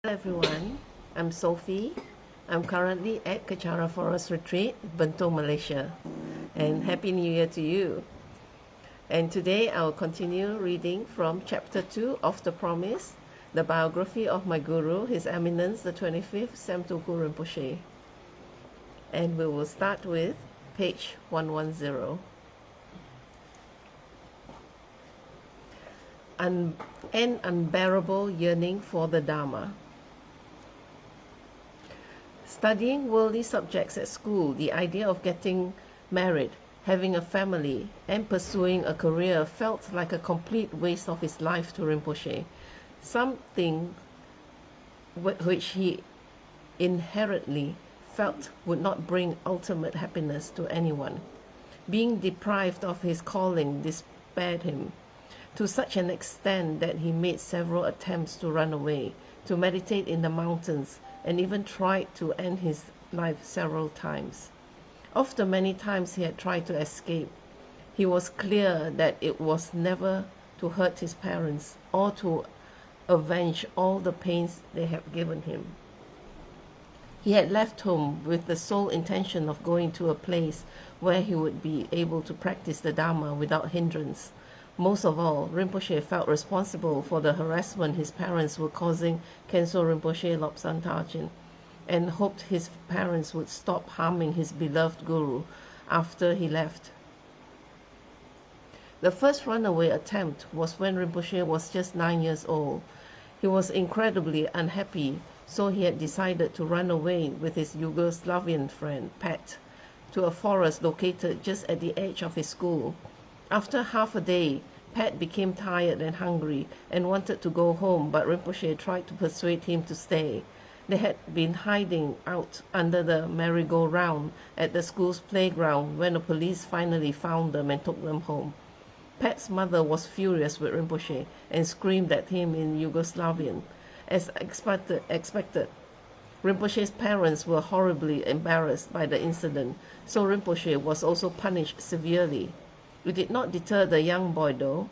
Hello everyone, I'm Sofi. I'm currently at Kechara Forest Retreat, Bentong, Malaysia. And Happy New Year to you. And today I'll continue reading from Chapter 2 of The Promise, the biography of my Guru, His Eminence the 25th Samtuku Rinpoche. And we will start with page 110. An unbearable yearning for the Dharma. Studying worldly subjects at school, the idea of getting married, having a family, and pursuing a career felt like a complete waste of his life to Rinpoche, something which he inherently felt would not bring ultimate happiness to anyone. Being deprived of his calling despaired him, to such an extent that he made several attempts to run away, to meditate in the mountains, and even tried to end his life several times. Of the many times he had tried to escape, he was clear that it was never to hurt his parents or to avenge all the pains they had given him. He had left home with the sole intention of going to a place where he would be able to practice the Dharma without hindrance. Most of all, Rinpoche felt responsible for the harassment his parents were causing Khenso Rinpoche Lobsang Tarjin, and hoped his parents would stop harming his beloved Guru after he left. The first runaway attempt was when Rinpoche was just 9 years old. He was incredibly unhappy, so he had decided to run away with his Yugoslavian friend, Pat, to a forest located just at the edge of his school. After half a day, Pat became tired and hungry and wanted to go home, but Rinpoche tried to persuade him to stay. They had been hiding out under the merry-go-round at the school's playground when the police finally found them and took them home. Pat's mother was furious with Rinpoche and screamed at him in Yugoslavian. As expected, Rinpoche's parents were horribly embarrassed by the incident, so Rinpoche was also punished severely. It did not deter the young boy though,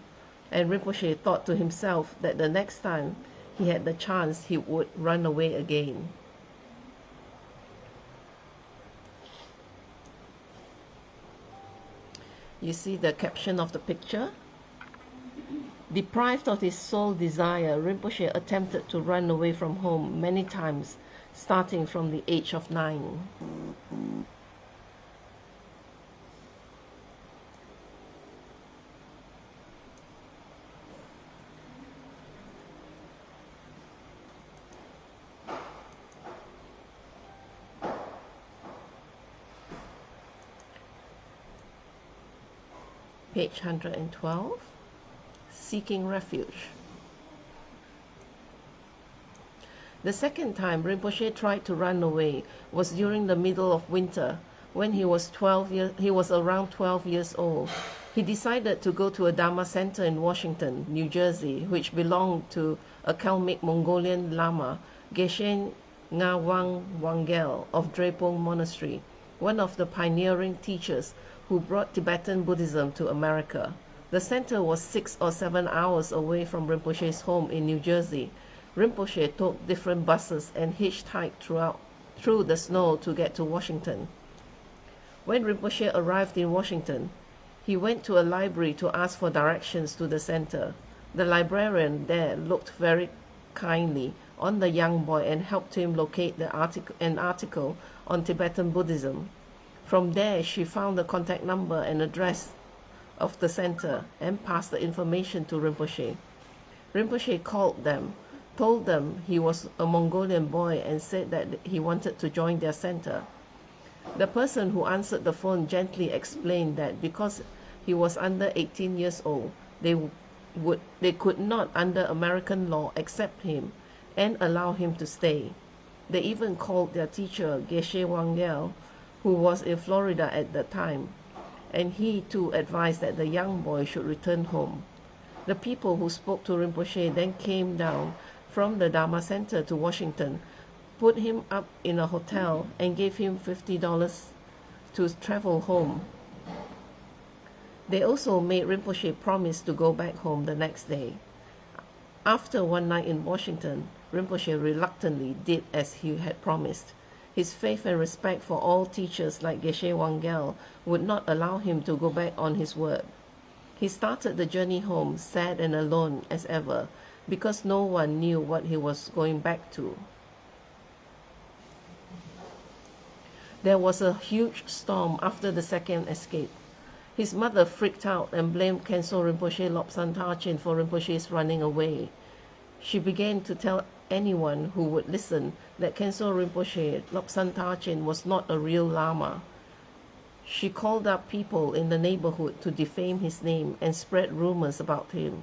and Rinpoche thought to himself that the next time he had the chance he would run away again. You see the caption of the picture? Deprived of his sole desire, Rinpoche attempted to run away from home many times, starting from the age of 9. Page 112, Seeking Refuge. The second time Rinpoche tried to run away was during the middle of winter, when he was around 12 years old. He decided to go to a Dharma center in Washington, New Jersey, which belonged to a Kalmyk Mongolian Lama, Geshe Ngawang Wangel of Drepung Monastery, one of the pioneering teachers who brought Tibetan Buddhism to America. The center was 6 or 7 hours away from Rinpoche's home in New Jersey. Rinpoche took different buses and hitchhiked through the snow to get to Washington. When Rinpoche arrived in Washington, he went to a library to ask for directions to the center. The librarian there looked very kindly on the young boy and helped him locate an article on Tibetan Buddhism. From there, she found the contact number and address of the center and passed the information to Rinpoche. Rinpoche called them, told them he was a Mongolian boy, and said that he wanted to join their center. The person who answered the phone gently explained that because he was under 18 years old, they could not, under American law, accept him and allow him to stay. They even called their teacher, Geshe Wangel, who was in Florida at the time, and he too advised that the young boy should return home. The people who spoke to Rinpoche then came down from the Dharma Center to Washington, put him up in a hotel, and gave him $50 to travel home. They also made Rinpoche promise to go back home the next day. After one night in Washington, Rinpoche reluctantly did as he had promised. His faith and respect for all teachers like Geshe Wangyal would not allow him to go back on his word. He started the journey home sad and alone as ever, because no one knew what he was going back to. There was a huge storm after the second escape. His mother freaked out and blamed Khenso Rinpoche Lobsang Tarchin for Rinpoche's running away. She began to tell anyone who would listen that Khenso Rinpoche Lobsang Tarchin was not a real Lama. She called up people in the neighborhood to defame his name and spread rumors about him.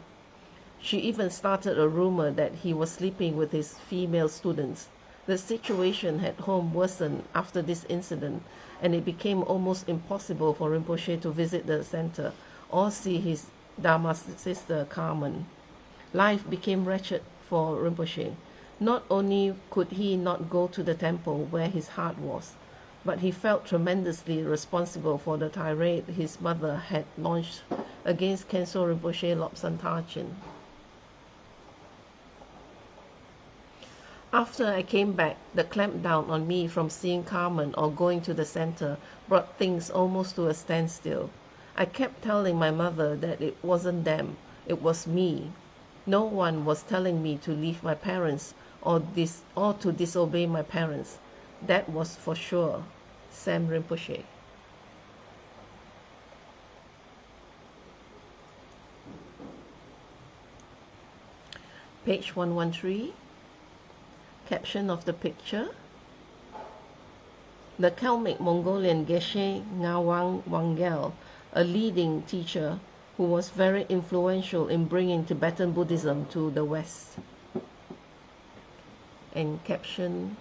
She even started a rumor that he was sleeping with his female students. The situation at home worsened after this incident, and it became almost impossible for Rinpoche to visit the center or see his Dharma sister Carmen. Life became wretched for Rinpoche. Not only could he not go to the temple where his heart was, but he felt tremendously responsible for the tirade his mother had launched against Khenso Rinpoche Lobsang Tarchin. After I came back, the clampdown on me from seeing Carmen or going to the center brought things almost to a standstill. I kept telling my mother that it wasn't them, it was me. No one was telling me to leave my parents or to disobey my parents. That was for sure. Sam Rinpoche. Page 113. Caption of the picture. The Kalmic Mongolian Geshe Ngawang Wangyal, a leading teacher who was very influential in bringing Tibetan Buddhism to the West. And caption.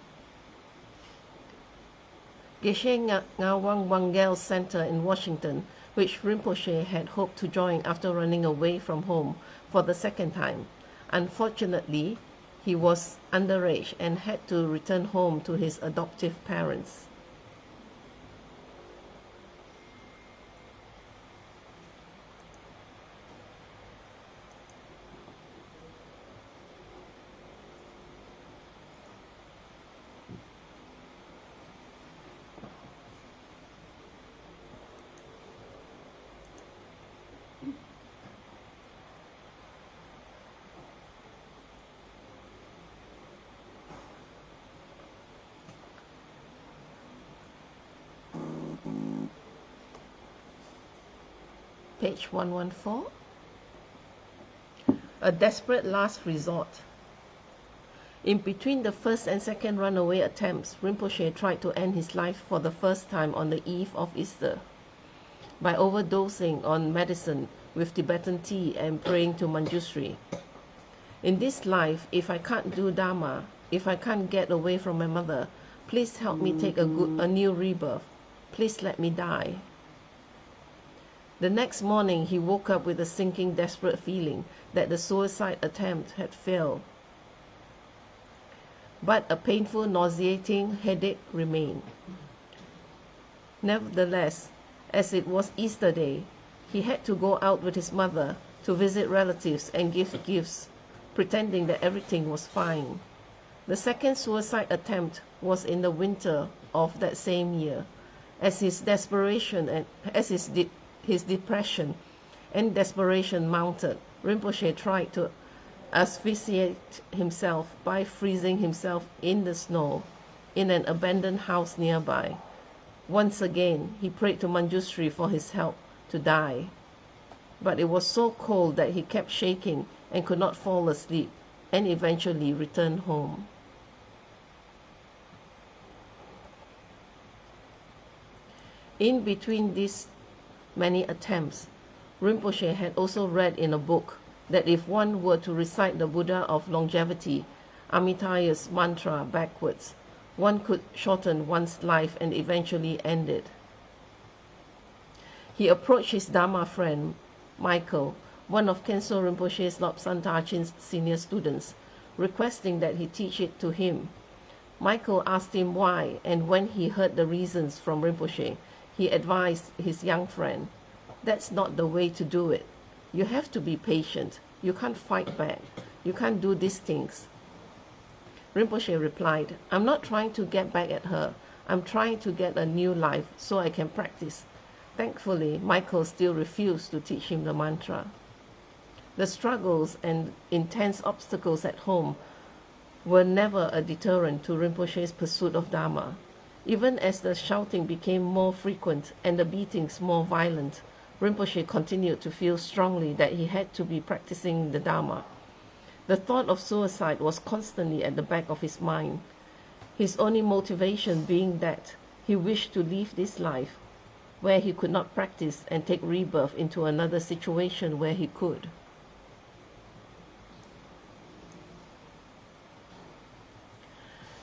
Geshe Ngawang Wangyal Center in Washington, which Rinpoche had hoped to join after running away from home for the second time. Unfortunately, he was underage and had to return home to his adoptive parents. Page 114. A desperate last resort. In between the first and second runaway attempts, Rinpoche tried to end his life for the first time on the eve of Easter by overdosing on medicine with Tibetan tea and praying to Manjushri. In this life, if I can't do Dharma, if I can't get away from my mother, please help me take a new rebirth. Please let me die. The next morning, he woke up with a sinking, desperate feeling that the suicide attempt had failed. But a painful, nauseating headache remained. Nevertheless, as it was Easter Day, he had to go out with his mother to visit relatives and give gifts, pretending that everything was fine. The second suicide attempt was in the winter of that same year. As his desperation and his depression and desperation mounted, Rinpoche tried to asphyxiate himself by freezing himself in the snow in an abandoned house nearby. Once again, he prayed to Manjushri for his help to die. But it was so cold that he kept shaking and could not fall asleep, and eventually returned home. In between these many attempts, Rinpoche had also read in a book that if one were to recite the Buddha of longevity, Amitabha's mantra backwards, one could shorten one's life and eventually end it. He approached his Dharma friend, Michael, one of Khenso Rinpoche's Lobsang Tarchin's senior students, requesting that he teach it to him. Michael asked him why, and when he heard the reasons from Rinpoche, he advised his young friend, "That's not the way to do it. You have to be patient. You can't fight back. You can't do these things. Rinpoche replied, I'm not trying to get back at her. I'm trying to get a new life so I can practice. Thankfully, Michael still refused to teach him the mantra. The struggles and intense obstacles at home were never a deterrent to Rinpoche's pursuit of Dharma. Even as the shouting became more frequent and the beatings more violent, Rinpoche continued to feel strongly that he had to be practicing the Dharma. The thought of suicide was constantly at the back of his mind, his only motivation being that he wished to leave this life where he could not practice and take rebirth into another situation where he could.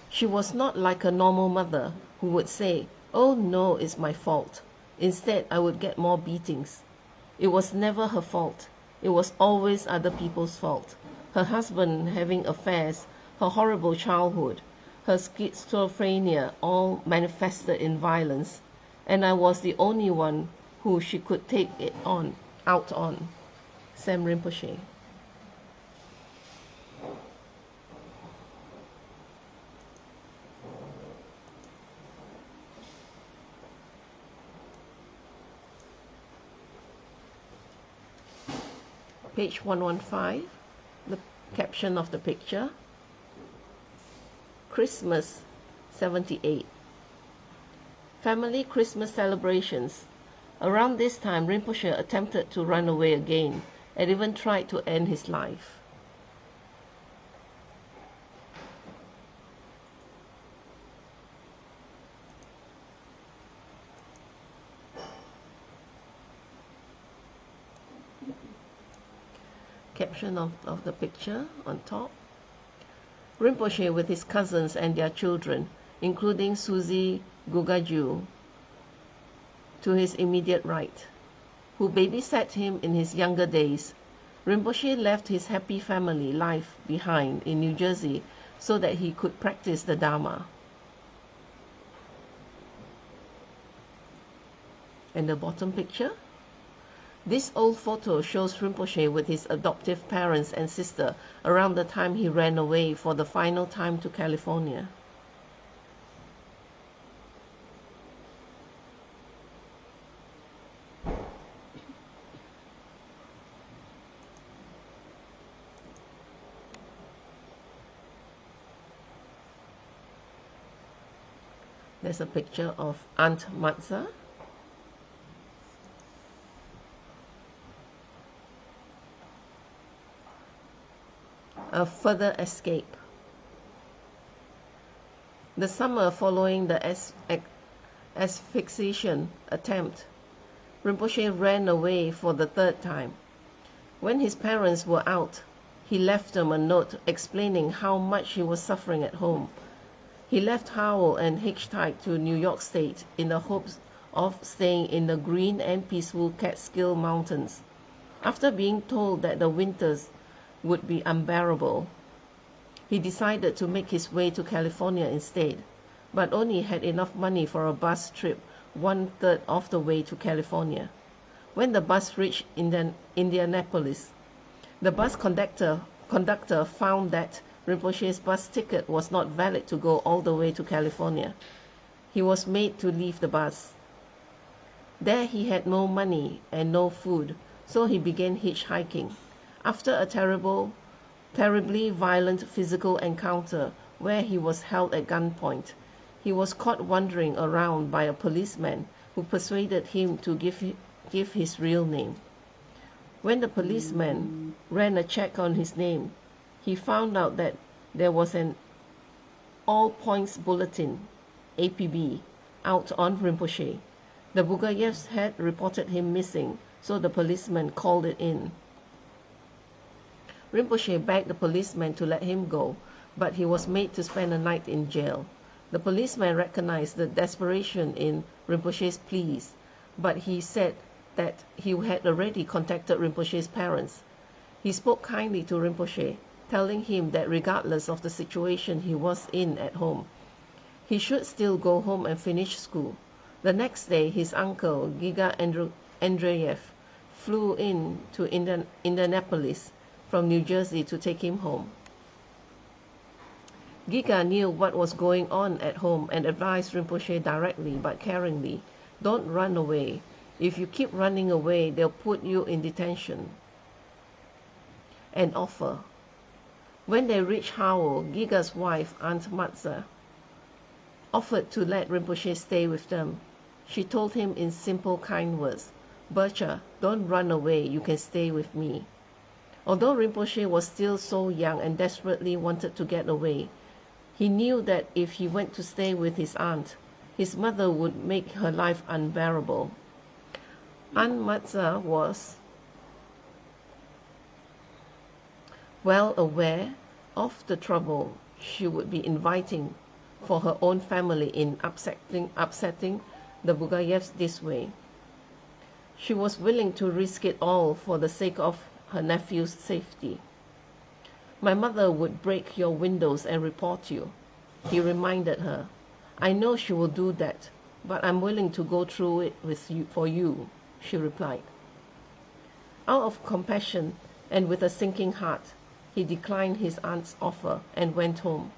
She was not like a normal mother who would say, "Oh no, it's my fault." Instead, I would get more beatings. It was never her fault. It was always other people's fault. Her husband having affairs, her horrible childhood, her schizophrenia all manifested in violence, and I was the only one who she could take it out on. Sam Rinpoche. Page 115, the caption of the picture, Christmas 78. Family Christmas celebrations. Around this time, Rinpoche attempted to run away again and even tried to end his life. Caption of the picture on top. Rinpoche with his cousins and their children, including Suzy Gugaju, to his immediate right, who babysat him in his younger days. Rinpoche left his happy family life behind in New Jersey so that he could practice the Dharma. And the bottom picture? This old photo shows Rinpoche with his adoptive parents and sister around the time he ran away for the final time to California. There's a picture of Aunt Matza. A further escape. The summer following the asphyxiation attempt, Rinpoche ran away for the third time. When his parents were out, he left them a note explaining how much he was suffering at home. He left Howell and hitchhiked to New York State in the hopes of staying in the green and peaceful Catskill Mountains. After being told that the winters would be unbearable, he decided to make his way to California instead, but only had enough money for a bus trip 1/3 of the way to California. When the bus reached Indianapolis, the bus conductor found that Rinpoche's bus ticket was not valid to go all the way to California. He was made to leave the bus. There he had no money and no food, so he began hitchhiking. After a terribly violent physical encounter where he was held at gunpoint, he was caught wandering around by a policeman who persuaded him to give his real name. When the policeman ran a check on his name, he found out that there was an All Points Bulletin, APB, out on Rinpoche. The Bugayevs had reported him missing, so the policeman called it in. Rinpoche begged the policeman to let him go, but he was made to spend a night in jail. The policeman recognized the desperation in Rinpoche's pleas, but he said that he had already contacted Rinpoche's parents. He spoke kindly to Rinpoche, telling him that regardless of the situation he was in at home, he should still go home and finish school. The next day, his uncle, Giga Andreev, flew in to Indianapolis from New Jersey to take him home. Giga knew what was going on at home and advised Rinpoche directly but caringly, "Don't run away. If you keep running away, they'll put you in detention." An offer. When they reached Howell, Giga's wife, Aunt Matza, offered to let Rinpoche stay with them. She told him in simple, kind words, "Bircha, don't run away, you can stay with me." Although Rinpoche was still so young and desperately wanted to get away, he knew that if he went to stay with his aunt, his mother would make her life unbearable. Aunt Matza was well aware of the trouble she would be inviting for her own family in upsetting the Bugayevs this way. She was willing to risk it all for the sake of her nephew's safety. "My mother would break your windows and report you," he reminded her. "I know she will do that, but I'm willing to go through it with you for you," she replied. Out of compassion and with a sinking heart, he declined his aunt's offer and went home.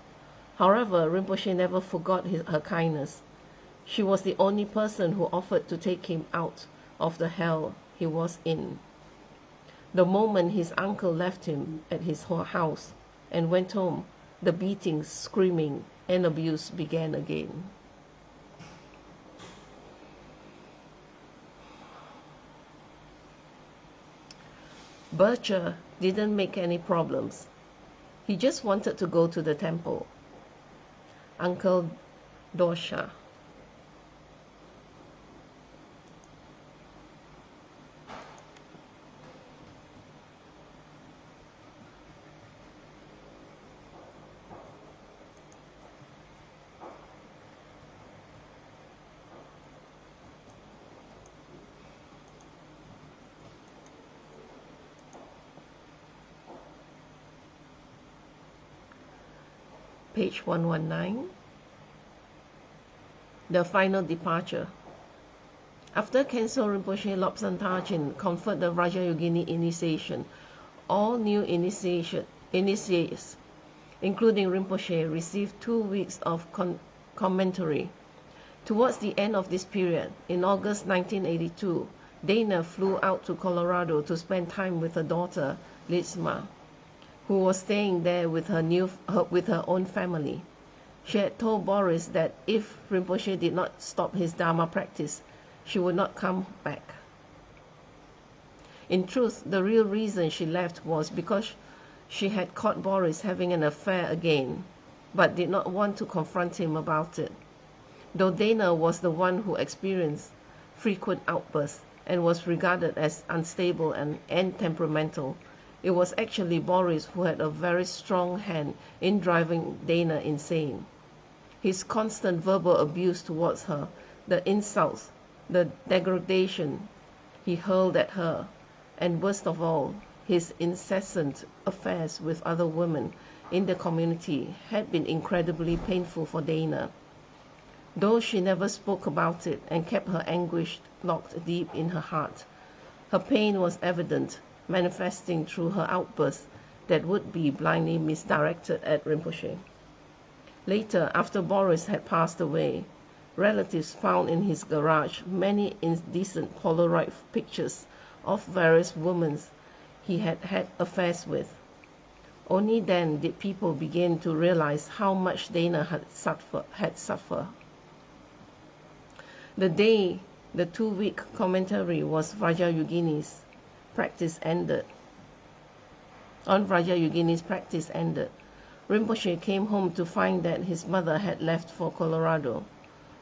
However, Rinpoche never forgot her kindness. She was the only person who offered to take him out of the hell he was in. The moment his uncle left him at his house and went home, the beatings, screaming, and abuse began again. Bircha didn't make any problems. He just wanted to go to the temple. Uncle Dosha. Page 119. The final departure. After Khenso Rinpoche Lobsang Tarjin conferred the Vajrayogini initiation, all new initiates, including Rinpoche, received 2 weeks of commentary. Towards the end of this period, in August 1982, Dana flew out to Colorado to spend time with her daughter, Litzma, who was staying there with her own family. She had told Boris that if Rinpoche did not stop his Dharma practice, she would not come back. In truth, the real reason she left was because she had caught Boris having an affair again, but did not want to confront him about it. Though Dana was the one who experienced frequent outbursts and was regarded as unstable and temperamental, it was actually Boris who had a very strong hand in driving Dana insane. His constant verbal abuse towards her, the insults, the degradation he hurled at her, and worst of all, his incessant affairs with other women in the community had been incredibly painful for Dana. Though she never spoke about it and kept her anguish locked deep in her heart, her pain was evident, manifesting through her outbursts that would be blindly misdirected at Rinpoche. Later, after Boris had passed away, relatives found in his garage many indecent Polaroid pictures of various women he had had affairs with. Only then did people begin to realize how much Dana had suffered. The day the 2-week commentary was Vajrayogini's practice ended. On Vajrayogini's practice ended, Rinpoche came home to find that his mother had left for Colorado.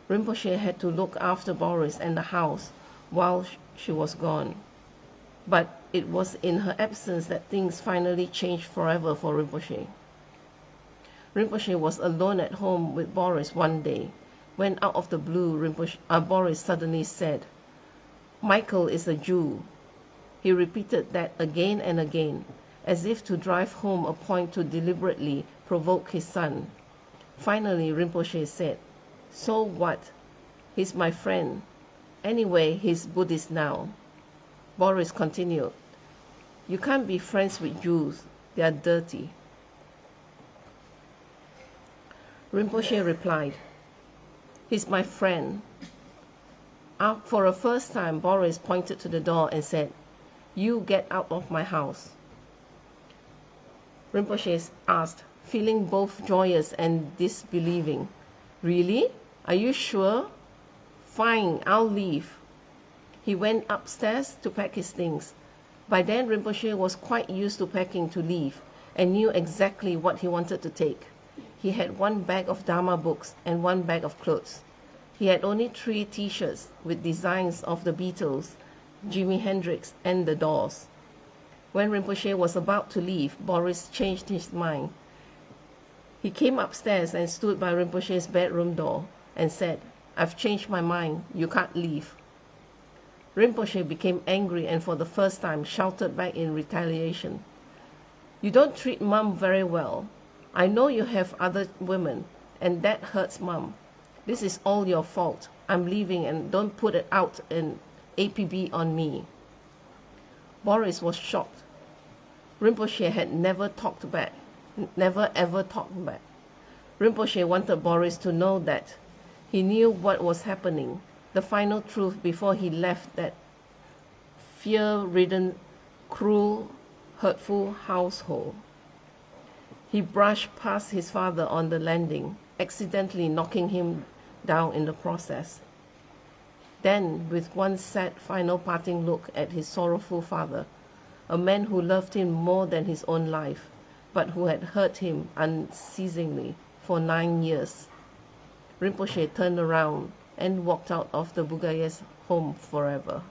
Rinpoche had to look after Boris and the house while she was gone. But it was in her absence that things finally changed forever for Rinpoche. Rinpoche was alone at home with Boris one day, when out of the blue Boris suddenly said, "Michael is a Jew." He repeated that again and again, as if to drive home a point to deliberately provoke his son. Finally, Rinpoche said, "So what? He's my friend. Anyway, he's Buddhist now." Boris continued, You can't be friends with Jews. They are dirty. Rinpoche replied, he's my friend. For a first time, Boris pointed to the door and said, you get out of my house. Rinpoche asked, feeling both joyous and disbelieving, really? Are you sure? Fine, I'll leave. He went upstairs to pack his things. By then, Rinpoche was quite used to packing to leave and knew exactly what he wanted to take. He had 1 bag of Dharma books and 1 bag of clothes. He had only 3 t-shirts with designs of the Beatles, Jimi Hendrix, and the Doors. When Rinpoche was about to leave, Boris changed his mind. He came upstairs and stood by Rinpoche's bedroom door and said, I've changed my mind, you can't leave. Rinpoche became angry and for the first time shouted back in retaliation, you don't treat Mum very well. I know you have other women, and that hurts Mum. This is all your fault. I'm leaving and don't put it out in APB on me. Boris was shocked. Rinpoche had never talked back, never ever talked back. Rinpoche wanted Boris to know that he knew what was happening, the final truth before he left that fear-ridden, cruel, hurtful household. He brushed past his father on the landing, accidentally knocking him down in the process. Then, with one sad final parting look at his sorrowful father, a man who loved him more than his own life, but who had hurt him unceasingly for 9 years, Rinpoche turned around and walked out of the Bugaye's home forever.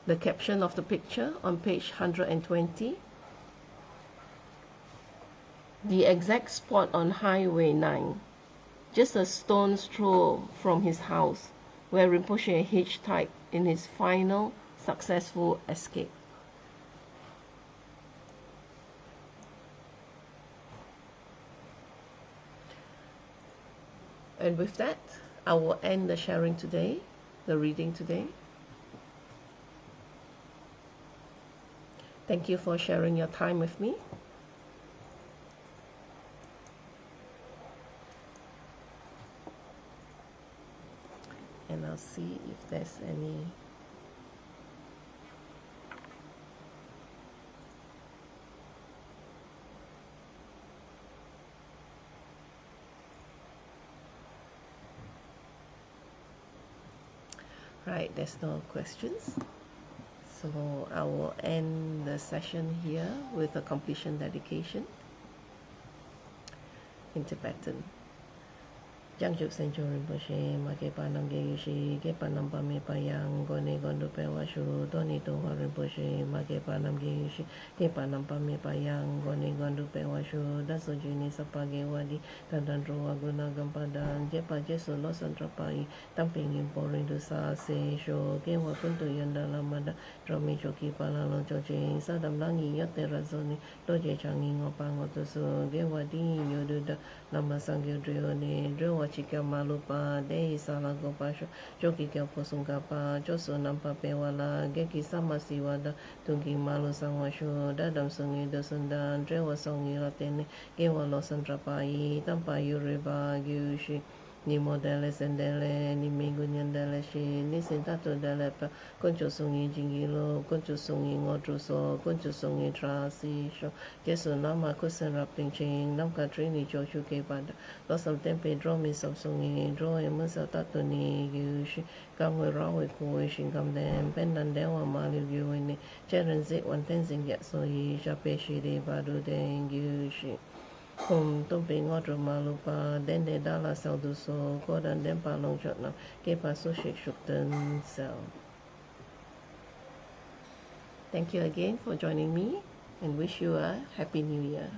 The caption of the picture on page 120. The exact spot on Highway 9, just a stone's throw from his house, where Rinpoche hitchhiked in his final successful escape. And with that, I will end the sharing today, the reading today. Thank you for sharing your time with me. And I'll see if there's any right, there's no questions. So I will end the session here with a completion dedication in Tibetan. Jangjuk Sencho Rinpoche, Make Panam Geyushi, Ge Panam Pame Payang, Gone Gondo Pewashu, Doni Toha Rinpoche, Make Panam Geyushi, Ge Panam Pame Payang, Gone Gondo Pewashu, Daso Juni Sapage Wadi, Tandandro Aguna Gampadang, Jepa Jesu Losan Trapai, Tamping Imporin to Sa Se Sho, Ge Wapunto Yanda Lamada, Dromi Choki Palalo Choche, Sadam Langi Yate Razoni, Doje Changi Opang Otoso, Ge Wadi Yoduda, Lama Sangyo Drione, Dro Chika Malupa, Dei Salago Pasho, Joki Posungapa, Joso Nampa Pewala, Geki Samasiwada, Tungi Malu Sangwasho, Dadam Sungi Dosundan, Drewa Songi Latene, Gewa Losan Trapai, Tampa Yuriba, Gyushi. Ni modele sendele, ni mingunyan dele shi, ni sintato dele pa, concho sungi jingilo, concho sungi ngotruso, concho sungi trasi sho, jesu nama kusen rapting ching, nam katrini jochu ke pada, losam tempe dromi sab sungi, dro e musa tato ni yushi, kamwe rawe kue shingam dem, pendan dewa mali yuini, cheren zik wan tenzing yat so yi, jape shiri badu den yushi. Tumpi ngodro malupa, dende dala sauduso, kodan dempa longjotna, kepa sushik shukten sel. Thank you again for joining me and wish you a Happy New Year.